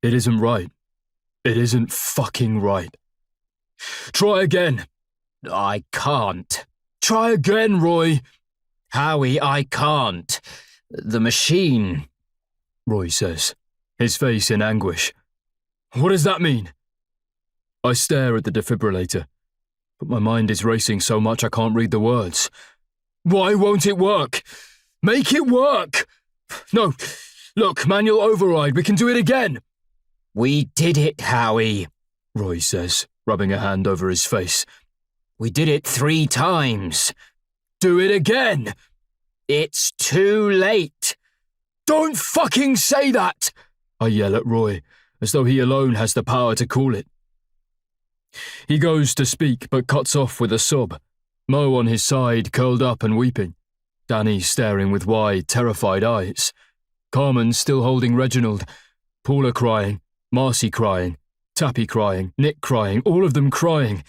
It isn't right. It isn't fucking right. Try again. I can't. Try again, Roy. Howie, I can't. The machine. Roy says, his face in anguish. What does that mean? I stare at the defibrillator, but my mind is racing so much I can't read the words. Why won't it work? Make it work! No, look, manual override, we can do it again. We did it, Howie, Roy says, rubbing a hand over his face. We did it 3 times. Do it again! It's too late. Don't fucking say that! I yell at Roy, as though he alone has the power to call it. He goes to speak, but cuts off with a sob. Mo on his side, curled up and weeping. Danny staring with wide, terrified eyes. Carmen still holding Reginald. Paula crying. Marcy crying. Tappy crying. Nick crying. All of them crying.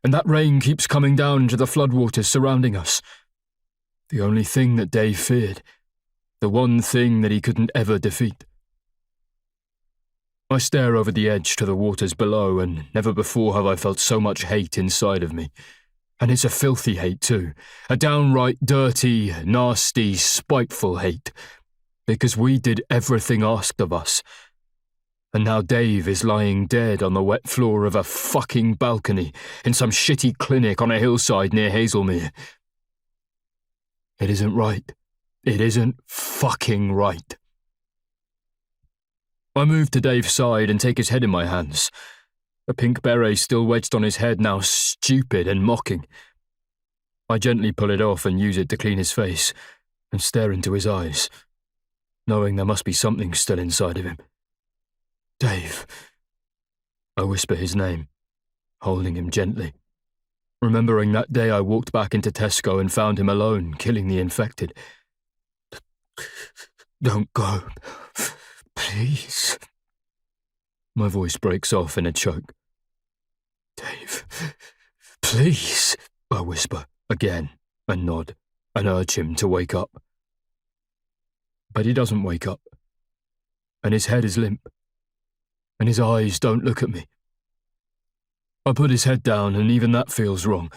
And that rain keeps coming down into the floodwaters surrounding us. The only thing that Dave feared. The one thing that he couldn't ever defeat. I stare over the edge to the waters below, and never before have I felt so much hate inside of me. And it's a filthy hate too. A downright dirty, nasty, spiteful hate. Because we did everything asked of us. And now Dave is lying dead on the wet floor of a fucking balcony in some shitty clinic on a hillside near Hazelmere. It isn't right. It isn't fucking right. I move to Dave's side and take his head in my hands. A pink beret still wedged on his head, now stupid and mocking. I gently pull it off and use it to clean his face and stare into his eyes, knowing there must be something still inside of him. Dave. I whisper his name, holding him gently, remembering that day I walked back into Tesco and found him alone, killing the infected. Don't go. Please. My voice breaks off in a choke. Dave, please, I whisper again and nod and urge him to wake up. But he doesn't wake up, and his head is limp, and his eyes don't look at me. I put his head down, and even that feels wrong,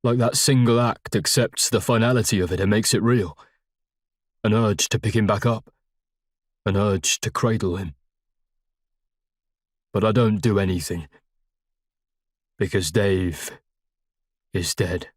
like that single act accepts the finality of it and makes it real. An urge to pick him back up, an urge to cradle him. But I don't do anything, because Dave is dead.